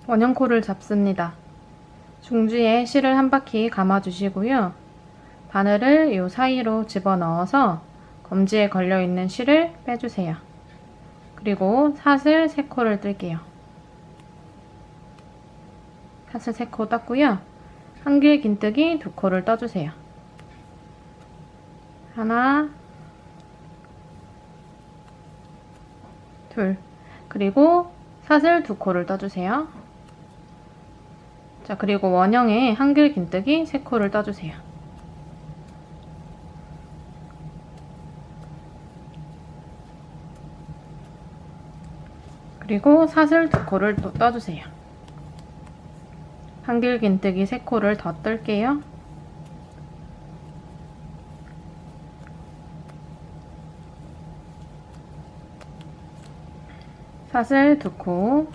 원형코를 잡습니다. 중지에 실을 한 바퀴 감아주시고요. 바늘을 이 사이로 집어넣어서 검지에 걸려있는 실을 빼주세요. 그리고 사슬 3코를 뜰게요. 사슬 3코 떴고요. 한길 긴뜨기 2코를 떠주세요. 하나, 둘, 그리고 사슬 2코를 떠주세요. 자, 그리고 원형에 한길 긴뜨기 3코를 떠주세요. 그리고 사슬 2코를 또 떠주세요. 한길 긴뜨기 3코를 더 뜰게요. 사슬 2코,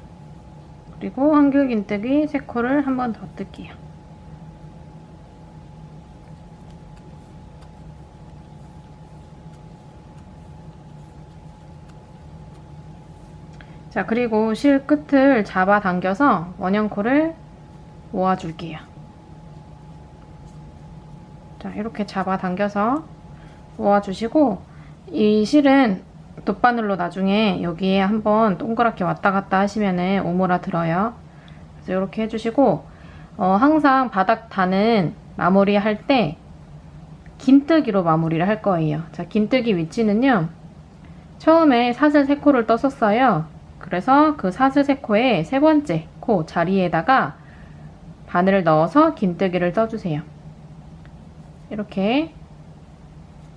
그리고 한길 긴뜨기 3코를 한 번 더 뜰게요. 자, 그리고 실 끝을 잡아 당겨서 원형코를 모아줄게요. 자, 이렇게 잡아 당겨서 모아주시고, 이 실은 돗바늘로 나중에 여기에 한번 동그랗게 왔다 갔다 하시면은 오므라들어요. 그래서 이렇게 해주시고, 항상 바닥 단은 마무리 할 때 긴뜨기로 마무리를 할 거예요. 자, 긴뜨기 위치는요, 처음에 사슬 3코를 떴었어요. 그래서 그 사슬 3코의 세 번째 코 자리에다가 바늘을 넣어서 긴뜨기를 떠주세요. 이렇게.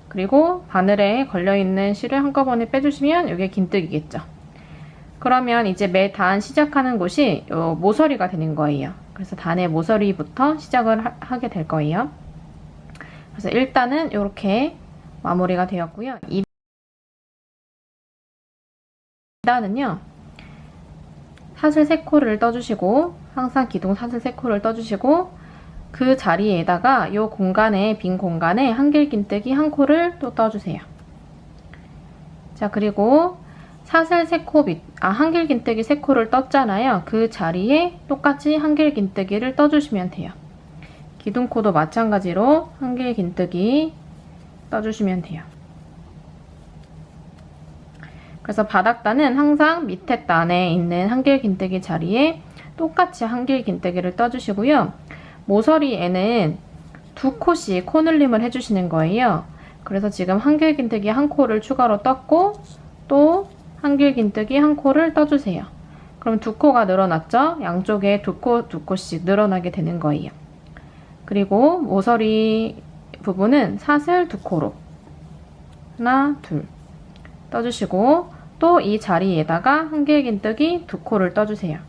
그리고 바늘에 걸려있는 실을 한꺼번에 빼주시면 이게 긴뜨기겠죠. 그러면 이제 매 단 시작하는 곳이 요 모서리가 되는 거예요. 그래서 단의 모서리부터 시작을 하게 될 거예요. 그래서 일단은 이렇게 마무리가 되었고요. 2단은요, 사슬 3코를 떠주시고, 항상 기둥 사슬 3코를 떠주시고, 그 자리에다가 이 공간에, 빈 공간에 한길 긴뜨기 1코를 또 떠주세요. 자, 그리고 사슬 3코 한길 긴뜨기 3코를 떴잖아요. 그 자리에 똑같이 한길 긴뜨기를 떠주시면 돼요. 기둥코도 마찬가지로 한길 긴뜨기 떠주시면 돼요. 그래서 바닥단은 항상 밑에 단에 있는 한길 긴뜨기 자리에 똑같이 한길 긴뜨기를 떠주시고요. 모서리에는 2코씩 코늘림을 해주시는 거예요. 그래서 지금 한길 긴뜨기 1코를 추가로 떴고, 또 한길 긴뜨기 1코를 떠주세요. 그럼 2코가 늘어났죠? 양쪽에 2코씩 늘어나게 되는 거예요. 그리고 모서리 부분은 사슬 2코로 하나, 둘 떠주시고, 또 이 자리에다가 한길 긴뜨기 2코를 떠주세요.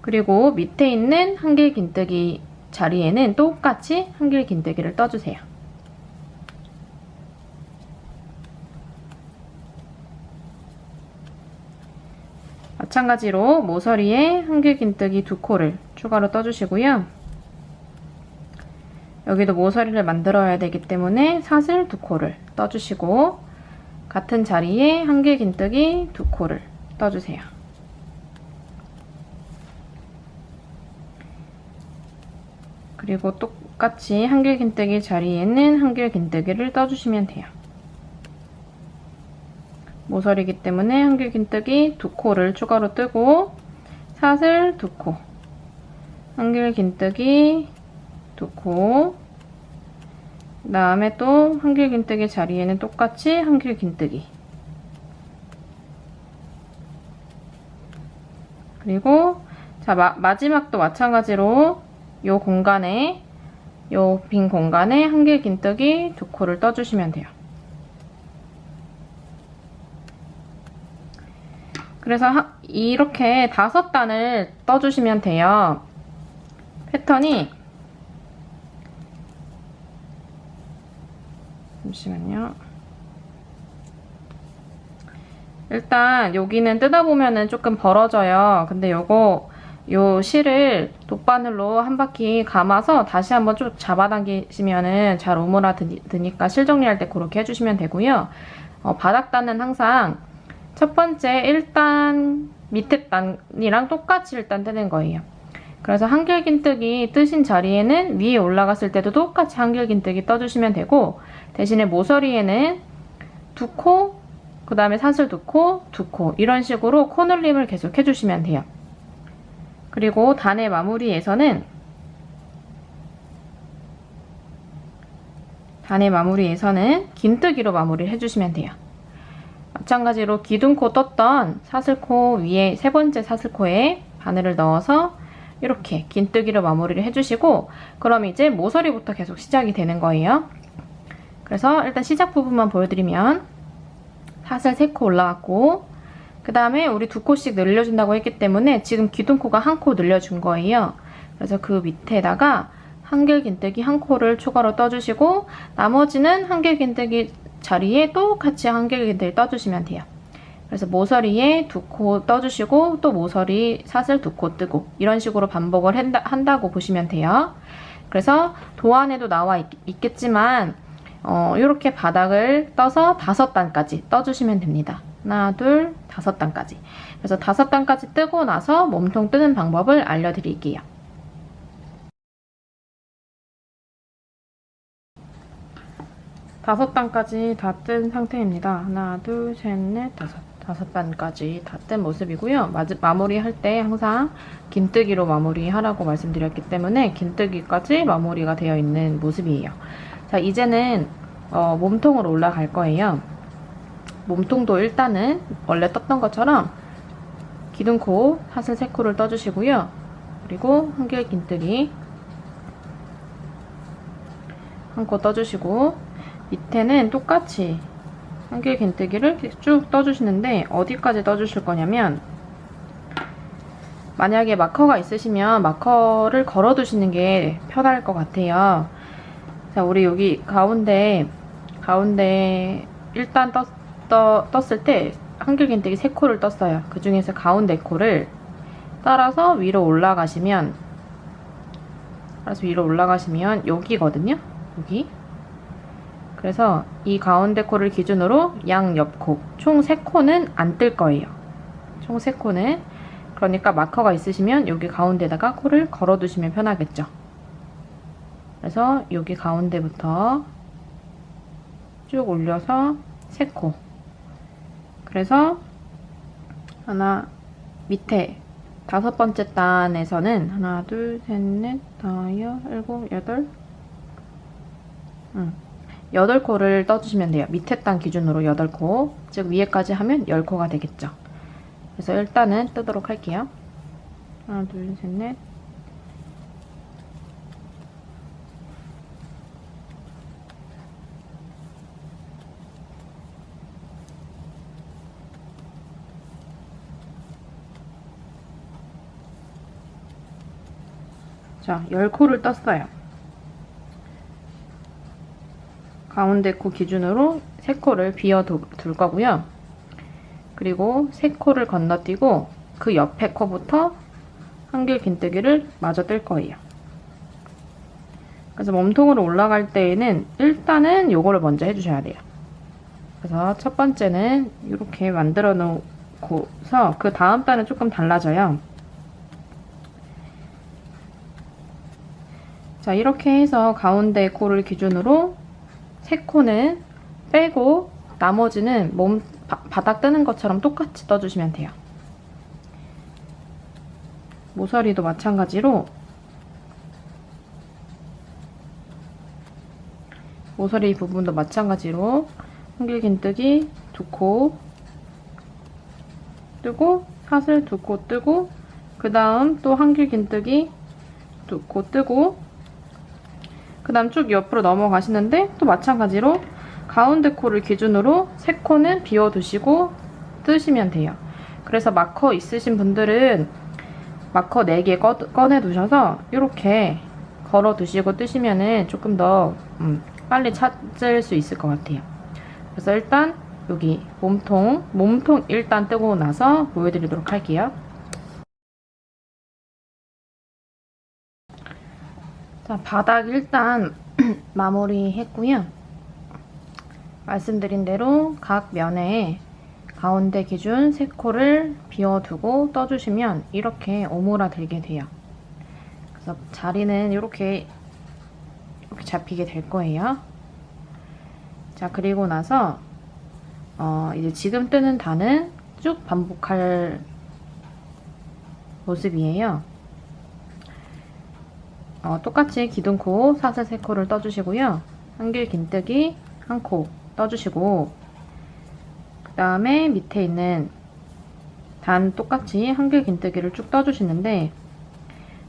그리고 밑에 있는 한길 긴뜨기 자리에는 똑같이 한길 긴뜨기를 떠주세요. 마찬가지로 모서리에 한길 긴뜨기 2코를 추가로 떠주시고요. 여기도 모서리를 만들어야 되기 때문에 사슬 2코를 떠주시고, 같은 자리에 한길 긴뜨기 2코를 떠주세요. 그리고 똑같이 한길 긴뜨기 자리에는 한길 긴뜨기를 떠주시면 돼요. 모서리이기 때문에 한길 긴뜨기 2코를 추가로 뜨고, 사슬 2코, 한길 긴뜨기 2코, 그 다음에 또 한길 긴뜨기 자리에는 똑같이 한길 긴뜨기, 그리고 자, 마지막도 마찬가지로 요 공간에, 요 빈 공간에 한길 긴뜨기 2코를 떠주시면 돼요. 그래서 이렇게 5단을 떠주시면 돼요. 패턴이, 잠시만요. 일단 여기는 뜯어보면은 조금 벌어져요. 근데 요 실을 돗바늘로 한 바퀴 감아서 다시 한번 쭉 잡아당기시면은 잘 오므라드니까 실 정리할 때 그렇게 해주시면 되고요. 바닥단은 항상 첫 번째 1단 밑에 단이랑 똑같이 일단 뜨는 거예요. 그래서 한길긴뜨기 뜨신 자리에는 위에 올라갔을 때도 똑같이 한길긴뜨기 떠주시면 되고, 대신에 모서리에는 2코, 그 다음에 사슬 2코, 2코 이런 식으로 코늘림을 계속 해주시면 돼요. 그리고 단의 마무리에서는 긴뜨기로 마무리를 해주시면 돼요. 마찬가지로 기둥코 떴던 사슬코 위에 세 번째 사슬코에 바늘을 넣어서 이렇게 긴뜨기로 마무리를 해주시고, 그럼 이제 모서리부터 계속 시작이 되는 거예요. 그래서 일단 시작 부분만 보여드리면 사슬 3코 올라갔고, 그 다음에 우리 2코씩 늘려준다고 했기 때문에 지금 기둥코가 1코 늘려준 거예요. 그래서 그 밑에다가 한길긴뜨기 1코를 추가로 떠주시고, 나머지는 한길긴뜨기 자리에 똑같이 한길긴뜨기 떠주시면 돼요. 그래서 모서리에 2코 떠주시고, 또 모서리 사슬 2코 뜨고, 이런 식으로 반복을 한다고 보시면 돼요. 그래서 도안에도 나와 있겠지만 이렇게 바닥을 떠서 5단까지 떠주시면 됩니다. 하나, 둘, 5단까지. 그래서 5단까지 뜨고 나서 몸통 뜨는 방법을 알려드릴게요. 5단까지 다 뜬 상태입니다. 하나, 둘, 셋, 넷, 5단까지 다 뜬 모습이고요. 마무리 할 때 항상 긴뜨기로 마무리하라고 말씀드렸기 때문에 긴뜨기까지 마무리가 되어 있는 모습이에요. 자, 이제는 몸통으로 올라갈 거예요. 몸통도 일단은 원래 떴던 것처럼 기둥코 사슬 3코를 떠주시고요. 그리고 한길긴뜨기 1코 떠주시고, 밑에는 똑같이 한길긴뜨기를 쭉 떠주시는데, 어디까지 떠주실 거냐면, 만약에 마커가 있으시면 마커를 걸어두시는 게 편할 것 같아요. 자, 우리 여기 가운데 일단 떴을 때 한길긴뜨기 3코를 떴어요. 그 중에서 가운데 코를 따라서 위로 올라가시면 여기거든요. 여기. 그래서 이 가운데 코를 기준으로 양 옆 코, 총 3코는 안 뜰 거예요. 총 3코는. 그러니까 마커가 있으시면 여기 가운데다가 코를 걸어두시면 편하겠죠. 그래서 여기 가운데부터 쭉 올려서 3코. 그래서 밑에 5번째 단에서는 하나, 둘, 셋, 넷, 다섯, 일곱, 여덟, 8코를 떠주시면 돼요. 밑에 단 기준으로 8코, 즉 위에까지 하면 10코가 되겠죠. 그래서 일단은 뜨도록 할게요. 하나, 둘, 셋, 넷. 자, 10코를 떴어요. 가운데 코 기준으로 3코를 비워둘 거고요. 그리고 3코를 건너뛰고 그 옆에 코부터 한길긴뜨기를 마저 뜰 거예요. 그래서 몸통으로 올라갈 때에는 일단은 요거를 먼저 해주셔야 돼요. 그래서 첫 번째는 이렇게 만들어 놓고서 그 다음 단은 조금 달라져요. 자, 이렇게 해서 가운데 코를 기준으로 3코는 빼고 나머지는 바닥 뜨는 것처럼 똑같이 떠주시면 돼요. 모서리도 마찬가지로 모서리 부분도 마찬가지로 한길긴뜨기 2코 뜨고 사슬 2코 뜨고, 그 다음 또 한길긴뜨기 2코 뜨고, 그 다음 쭉 옆으로 넘어가시는데 또 마찬가지로 가운데 코를 기준으로 3코는 비워두시고 뜨시면 돼요. 그래서 마커 있으신 분들은 마커 4개 꺼내 두셔서 이렇게 걸어 두시고 뜨시면은 조금 더 빨리 찾을 수 있을 것 같아요. 그래서 일단 여기 몸통 일단 뜨고 나서 보여드리도록 할게요. 자, 바닥 일단 마무리 했고요. 말씀드린 대로 각 면에 가운데 기준 3코를 비워두고 떠주시면 이렇게 오므라들게 돼요. 그래서 자리는 이렇게 잡히게 될 거예요. 자, 그리고 나서 이제 지금 뜨는 단은 쭉 반복할 모습이에요. 똑같이 기둥코 사슬 3코를 떠주시고요. 한길 긴뜨기 1코 떠주시고, 그 다음에 밑에 있는 단 똑같이 한길 긴뜨기를 쭉 떠주시는데,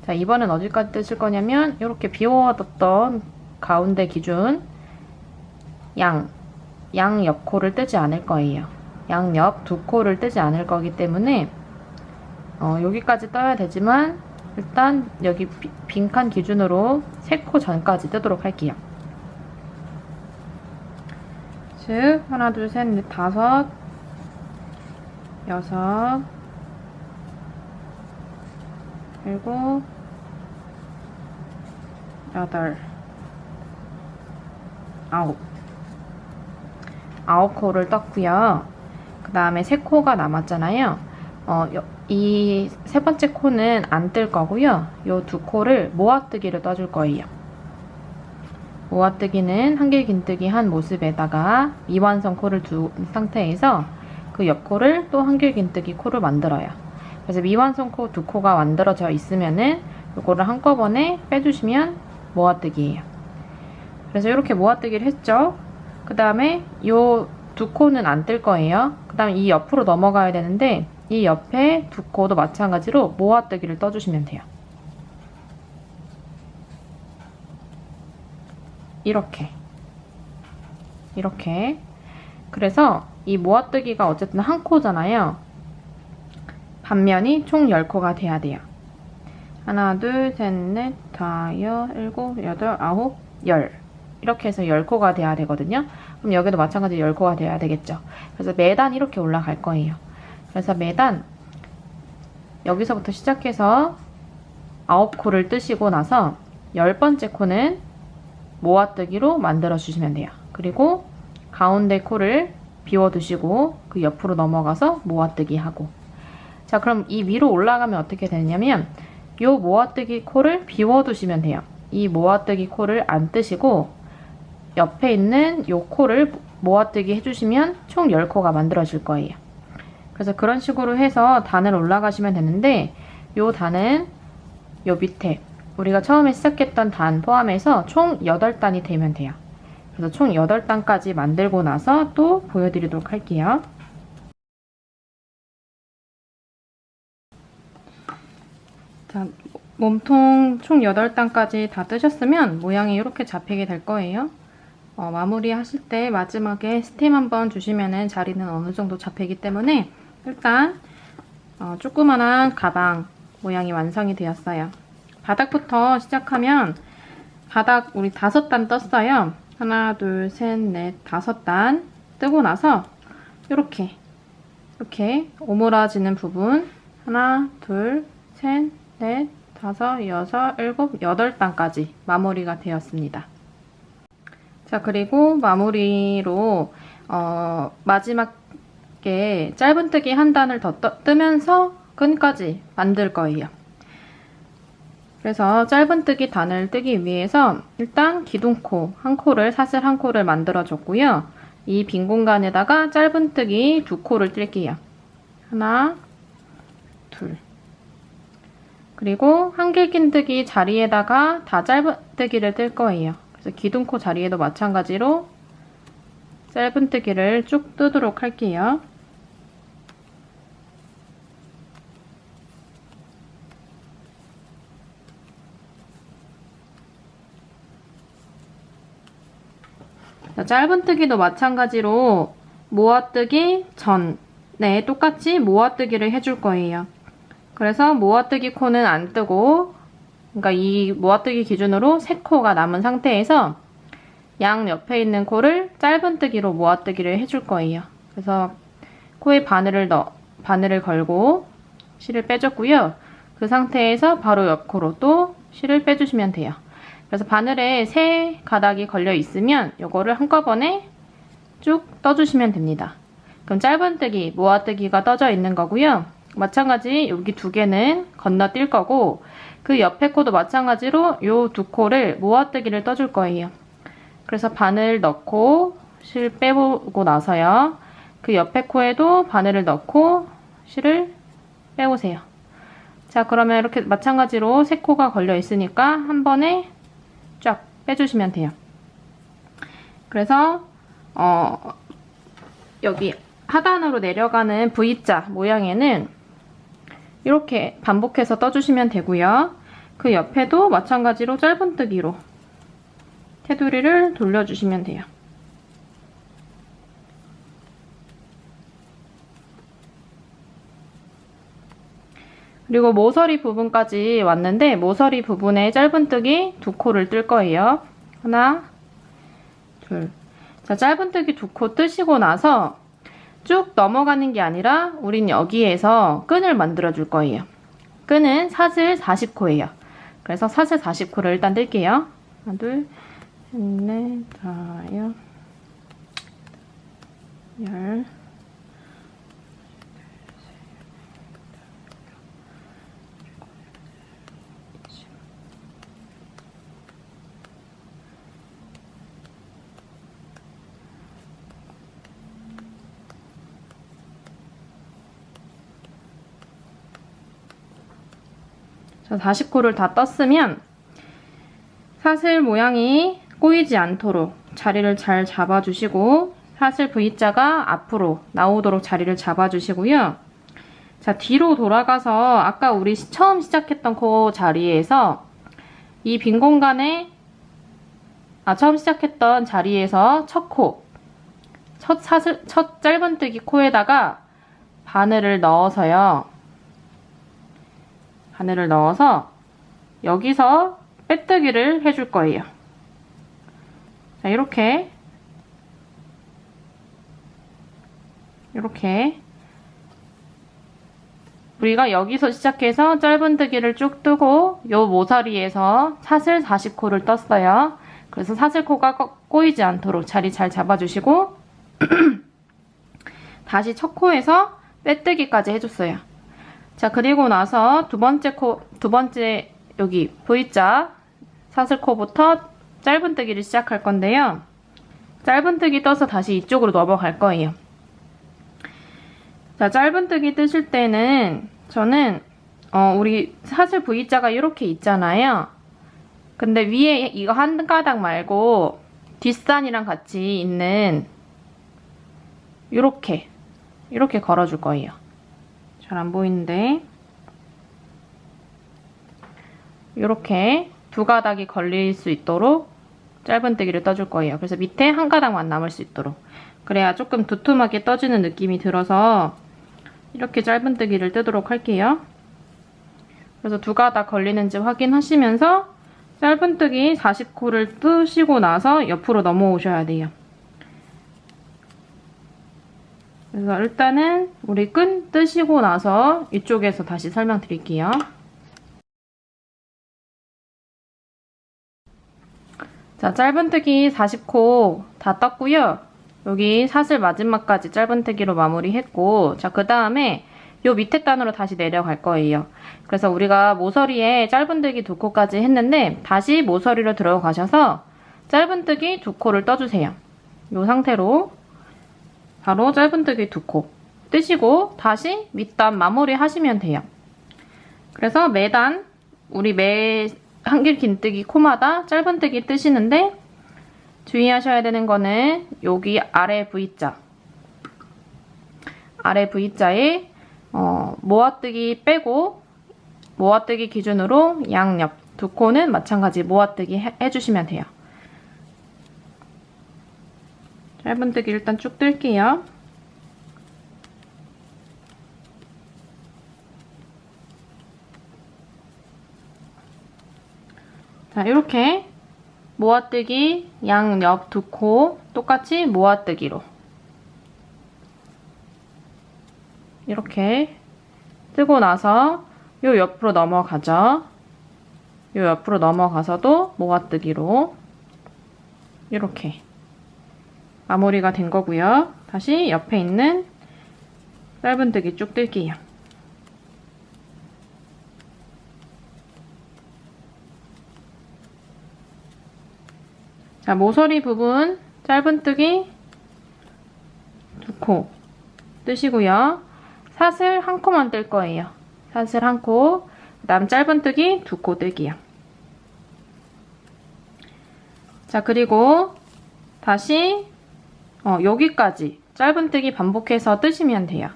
자, 이번엔 어디까지 뜨실 거냐면 이렇게 비워뒀던 가운데 기준 양 옆코를 뜨지 않을 거예요. 양옆 2코를 뜨지 않을 거기 때문에 여기까지 떠야 되지만 일단 여기 빈칸 기준으로 3코 전까지 뜨도록 할게요. 즉 하나, 둘, 셋, 넷, 다섯, 여섯, 일곱, 여덟, 아홉 코를 떴고요. 그 다음에 3코가 남았잖아요. 이 세 번째 코는 안 뜰 거고요. 요 2코를 모아뜨기를 떠줄 거예요. 모아뜨기는 한길 긴뜨기 한 모습에다가 미완성 코를 둔 상태에서 그 옆코를 또 한길 긴뜨기 코를 만들어요. 그래서 미완성 코 2코가 만들어져 있으면은 요거를 한꺼번에 빼주시면 모아뜨기예요. 그래서 이렇게 모아뜨기를 했죠. 그 다음에 요 2코는 안 뜰 거예요. 그 다음에 이 옆으로 넘어가야 되는데 이 옆에 2코도 마찬가지로 모아뜨기를 떠주시면 돼요. 이렇게. 그래서 이 모아뜨기가 어쨌든 1코잖아요. 반면이 총 10코가 돼야 돼요. 하나, 둘, 셋, 넷, 다섯, 일곱, 여덟, 아홉, 열. 이렇게 해서 10코가 돼야 되거든요. 그럼 여기도 마찬가지로 10코가 돼야 되겠죠. 그래서 매단 이렇게 올라갈 거예요. 그래서 매단 여기서부터 시작해서 9코를 뜨시고 나서 10번째 코는 모아뜨기로 만들어 주시면 돼요. 그리고 가운데 코를 비워두시고 그 옆으로 넘어가서 모아뜨기 하고, 자, 그럼 이 위로 올라가면 어떻게 되냐면 요 모아뜨기 코를 비워두시면 돼요. 이 모아뜨기 코를 안 뜨시고 옆에 있는 요 코를 모아뜨기 해주시면 총 10코가 만들어질 거예요. 그래서 그런 식으로 해서 단을 올라가시면 되는데, 요 단은 요 밑에 우리가 처음에 시작했던 단 포함해서 총 8단이 되면 돼요. 그래서 총 8단까지 만들고 나서 또 보여드리도록 할게요. 자, 몸통 총 8단까지 다 뜨셨으면 모양이 이렇게 잡히게 될 거예요. 마무리 하실 때 마지막에 스팀 한번 주시면은 자리는 어느 정도 잡히기 때문에 일단 조그만한 가방 모양이 완성이 되었어요. 바닥부터 시작하면 바닥 우리 5단 떴어요. 하나, 둘, 셋, 넷, 5단 뜨고 나서 이렇게 오므라지는 부분 하나, 둘, 셋, 넷, 다섯, 여섯, 일곱, 8단까지 마무리가 되었습니다. 자, 그리고 마무리로 마지막에 짧은뜨기 한 단을 더 뜨면서 끈까지 만들 거예요. 그래서 짧은뜨기 단을 뜨기 위해서 일단 기둥코 1코를 사슬 1코를 만들어 줬고요. 이 빈 공간에다가 짧은뜨기 2코를 뜰게요. 하나, 둘. 그리고 한길 긴뜨기 자리에다가 다 짧은뜨기를 뜰 거예요. 그래서 기둥코 자리에도 마찬가지로 짧은뜨기를 쭉 뜨도록 할게요. 자, 짧은뜨기도 마찬가지로 모아뜨기 전에 똑같이 모아뜨기를 해줄 거예요. 그래서 모아뜨기 코는 안 뜨고, 그러니까 이 모아뜨기 기준으로 3코가 남은 상태에서 양 옆에 있는 코를 짧은뜨기로 모아뜨기를 해줄 거예요. 그래서 코에 바늘을 걸고 실을 빼줬고요. 그 상태에서 바로 옆 코로 또 실을 빼주시면 돼요. 그래서 바늘에 3가닥이 걸려 있으면 이거를 한꺼번에 쭉 떠주시면 됩니다. 그럼 짧은뜨기, 모아뜨기가 떠져 있는 거고요. 마찬가지 여기 두 개는 건너뛸 거고 그 옆에 코도 마찬가지로 요 두 코를 모아뜨기를 떠줄 거예요. 그래서 바늘 넣고 실 빼보고 나서요. 그 옆에 코에도 바늘을 넣고 실을 빼보세요. 자, 그러면 이렇게 마찬가지로 세 코가 걸려 있으니까 한 번에 쫙 빼주시면 돼요. 그래서 여기 하단으로 내려가는 V자 모양에는 이렇게 반복해서 떠주시면 되고요. 그 옆에도 마찬가지로 짧은뜨기로 테두리를 돌려주시면 돼요. 그리고 모서리 부분까지 왔는데 모서리 부분에 짧은뜨기 두 코를 뜰 거예요. 하나, 둘. 자, 짧은뜨기 두 코 뜨시고 나서 쭉 넘어가는 게 아니라 우린 여기에서 끈을 만들어 줄 거예요. 끈은 사슬 40코예요. 그래서 사슬 40코를 일단 뜰게요. 하나, 둘, 셋, 넷, 다섯, 열. 자, 40코를 다 떴으면 사슬 모양이 꼬이지 않도록 자리를 잘 잡아주시고 사슬 V자가 앞으로 나오도록 자리를 잡아주시고요. 자, 뒤로 돌아가서 아까 우리 처음 시작했던 코 자리에서 이 빈 공간에 처음 시작했던 자리에서 첫 짧은뜨기 코에다가 바늘을 넣어서요. 바늘을 넣어서 여기서 빼뜨기를 해줄 거예요. 자, 이렇게 우리가 여기서 시작해서 짧은뜨기를 쭉 뜨고 요 모서리에서 사슬 40코를 떴어요. 그래서 사슬코가 꼬이지 않도록 자리 잘 잡아주시고 다시 첫 코에서 빼뜨기까지 해줬어요. 자, 그리고 나서 두 번째 여기 V자 사슬코부터 짧은뜨기를 시작할 건데요. 짧은뜨기 떠서 다시 이쪽으로 넘어갈 거예요. 자, 짧은뜨기 뜨실 때는 저는 우리 사슬 V자가 이렇게 있잖아요. 근데 위에 이거 한 가닥 말고 뒷산이랑 같이 있는 이렇게 걸어줄 거예요. 잘 안 보이는데 이렇게 두 가닥이 걸릴 수 있도록 짧은뜨기를 떠줄 거예요. 그래서 밑에 한 가닥만 남을 수 있도록. 그래야 조금 두툼하게 떠지는 느낌이 들어서 이렇게 짧은뜨기를 뜨도록 할게요. 그래서 두 가닥 걸리는지 확인하시면서 짧은뜨기 40코를 뜨시고 나서 옆으로 넘어오셔야 돼요. 그래서 일단은 우리 끈 뜨시고 나서 이쪽에서 다시 설명드릴게요. 자, 짧은뜨기 40코 다 떴고요. 여기 사슬 마지막까지 짧은뜨기로 마무리했고, 자, 그 다음에 요 밑에 단으로 다시 내려갈 거예요. 그래서 우리가 모서리에 짧은뜨기 2코까지 했는데 다시 모서리로 들어가셔서 짧은뜨기 2코를 떠주세요. 요 상태로 바로 짧은뜨기 2코 뜨시고 다시 밑단 마무리 하시면 돼요. 그래서 매단 우리 매 한길 긴뜨기 코마다 짧은뜨기 뜨시는데 주의하셔야 되는 거는 여기 아래 V자에 모아뜨기 빼고 모아뜨기 기준으로 양옆 2코는 마찬가지 모아뜨기 해주시면 돼요. 짧은뜨기 일단 쭉 뜰게요. 자, 이렇게 모아뜨기 양옆 2코 똑같이 모아뜨기로 이렇게 뜨고 나서 요 옆으로 넘어가죠. 요 옆으로 넘어가서도 모아뜨기로 이렇게 마무리가 된 거고요. 다시 옆에 있는 짧은뜨기 쭉 뜰게요. 자, 모서리 부분 짧은뜨기 2코 뜨시고요. 사슬 1코만 뜰 거예요. 사슬 1코, 그 다음 짧은뜨기 2코 뜨기요. 자, 그리고 다시 여기까지 짧은뜨기 반복해서 뜨시면 돼요.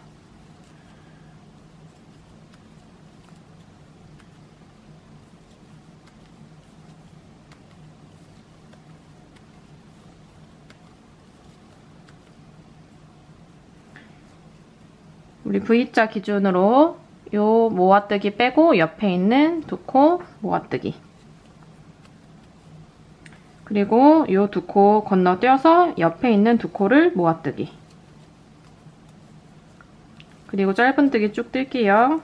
우리 V자 기준으로 요 모아뜨기 빼고 옆에 있는 2코 모아뜨기, 그리고 요 2코 건너뛰어서 옆에 있는 2코를 모아뜨기, 그리고 짧은뜨기 쭉 뜰게요.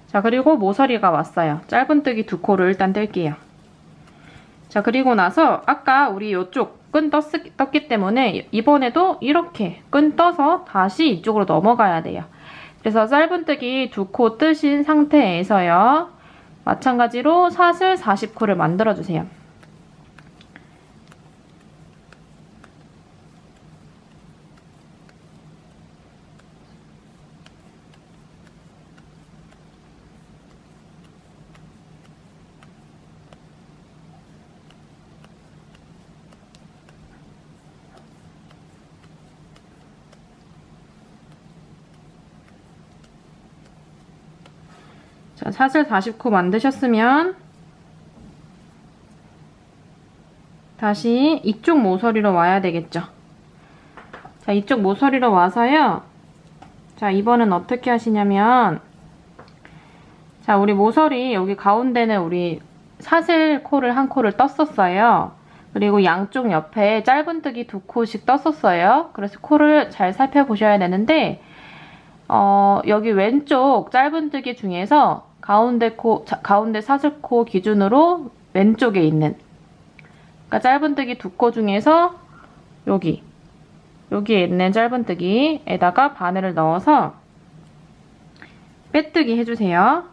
자, 그리고 모서리가 왔어요. 짧은뜨기 2코를 일단 뜰게요. 자, 그리고 나서 아까 우리 이쪽 끈 떴기 때문에 이번에도 이렇게 끈 떠서 다시 이쪽으로 넘어가야 돼요. 그래서 짧은뜨기 2코 뜨신 상태에서요, 마찬가지로 사슬 40코를 만들어주세요. 자, 사슬 40코 만드셨으면 다시 이쪽 모서리로 와야 되겠죠. 자, 이쪽 모서리로 와서요. 자, 이번엔 어떻게 하시냐면, 자, 우리 모서리 여기 가운데는 우리 사슬 코를 1코를 떴었어요. 그리고 양쪽 옆에 짧은뜨기 2코씩 떴었어요. 그래서 코를 잘 살펴보셔야 되는데, 여기 왼쪽 짧은뜨기 중에서 가운데 사슬코 기준으로 왼쪽에 있는, 그러니까 짧은뜨기 2코 중에서 여기에 있는 짧은뜨기에다가 바늘을 넣어서 빼뜨기 해주세요.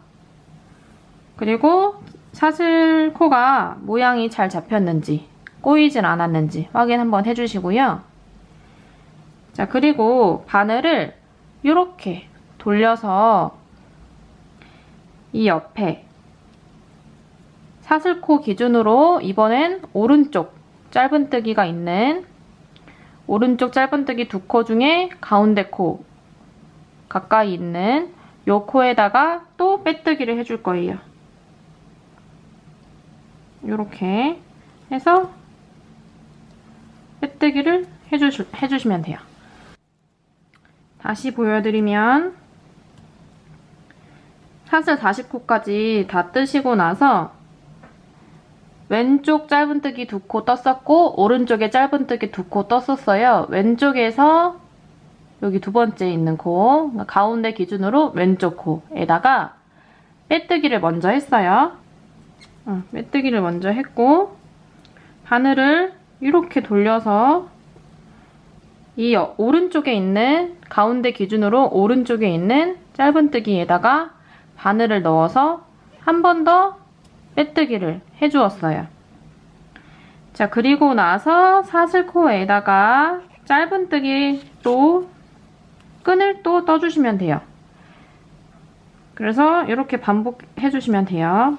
그리고 사슬코가 모양이 잘 잡혔는지 꼬이진 않았는지 확인 한번 해주시고요. 자, 그리고 바늘을 이렇게 돌려서 이 옆에 사슬코 기준으로 이번엔 오른쪽 짧은뜨기가 있는 오른쪽 짧은뜨기 2코 중에 가운데 코 가까이 있는 요 코에다가 또 빼뜨기를 해줄 거예요. 이렇게 해서 빼뜨기를 해주시면 돼요. 다시 보여드리면 사슬 40코까지 다 뜨시고 나서 왼쪽 짧은뜨기 2코 떴었고 오른쪽에 짧은뜨기 2코 떴었어요. 왼쪽에서 여기 두 번째 있는 코, 가운데 기준으로 왼쪽 코에다가 빼뜨기를 먼저 했어요. 빼뜨기를 먼저 했고 바늘을 이렇게 돌려서 이 오른쪽에 있는, 가운데 기준으로 오른쪽에 있는 짧은뜨기에다가 바늘을 넣어서 한 번 더 빼뜨기를 해주었어요. 자, 그리고 나서 사슬코에다가 짧은뜨기로 끈을 또 떠주시면 돼요. 그래서 이렇게 반복해주시면 돼요.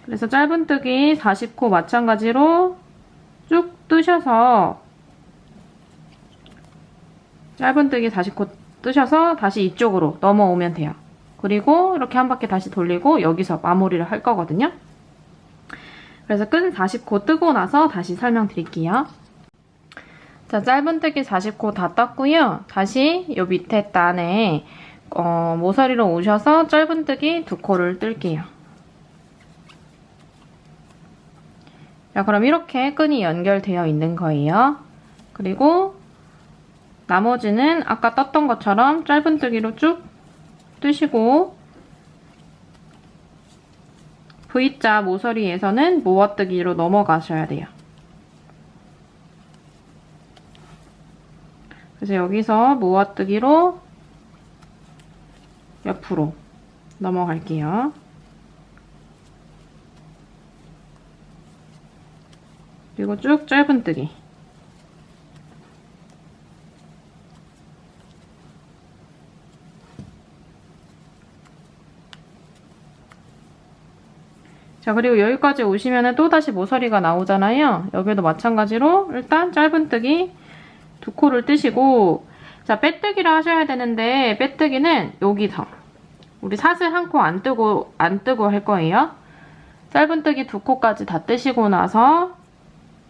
그래서 짧은뜨기 40코 마찬가지로 쭉 뜨셔서 짧은뜨기 40코 뜨셔서 다시 이쪽으로 넘어오면 돼요. 그리고 이렇게 한 바퀴 다시 돌리고 여기서 마무리를 할 거거든요. 그래서 끈 40코 뜨고 나서 다시 설명드릴게요. 자, 짧은뜨기 40코 다 떴고요. 다시 요 밑에 단에 모서리로 오셔서 짧은뜨기 2코를 뜰게요. 자, 그럼 이렇게 끈이 연결되어 있는 거예요. 그리고 나머지는 아까 떴던 것처럼 짧은뜨기로 쭉 뜨시고 V자 모서리에서는 모아뜨기로 넘어가셔야 돼요. 그래서 여기서 모아뜨기로 옆으로 넘어갈게요. 그리고 쭉 짧은뜨기. 자, 그리고 여기까지 오시면은 또다시 모서리가 나오잖아요. 여기도 마찬가지로 일단 짧은뜨기 2코를 뜨시고, 자, 빼뜨기를 하셔야 되는데 빼뜨기는 여기서 우리 사슬 1코 안 뜨고 할 거예요. 짧은뜨기 2코까지 다 뜨시고 나서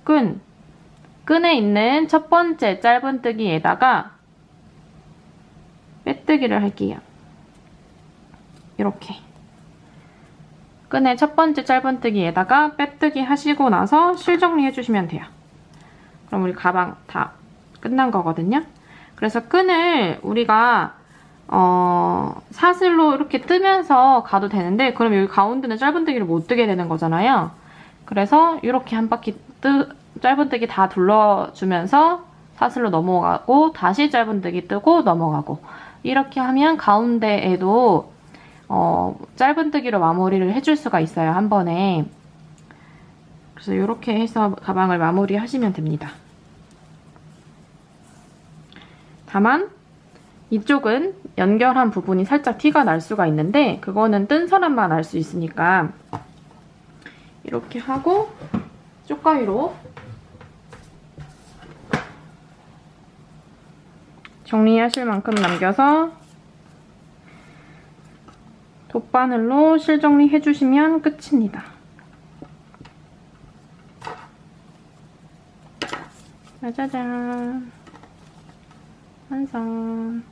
끈에 있는 첫 번째 짧은뜨기에다가 빼뜨기를 할게요. 이렇게 끈의 첫 번째 짧은뜨기에다가 빼뜨기 하시고 나서 실 정리해 주시면 돼요. 그럼 우리 가방 다 끝난 거거든요. 그래서 끈을 우리가 사슬로 이렇게 뜨면서 가도 되는데, 그럼 여기 가운데는 짧은뜨기를 못 뜨게 되는 거잖아요. 그래서 이렇게 한 바퀴 짧은뜨기 다 둘러주면서 사슬로 넘어가고 다시 짧은뜨기 뜨고 넘어가고, 이렇게 하면 가운데에도 짧은뜨기로 마무리를 해줄 수가 있어요, 한 번에. 그래서 이렇게 해서 가방을 마무리 하시면 됩니다. 다만 이쪽은 연결한 부분이 살짝 티가 날 수가 있는데, 그거는 뜬 사람만 알 수 있으니까 이렇게 하고 쪽가위로 정리하실 만큼 남겨서 돗바늘로 실 정리해주시면 끝입니다. 짜자잔. 완성.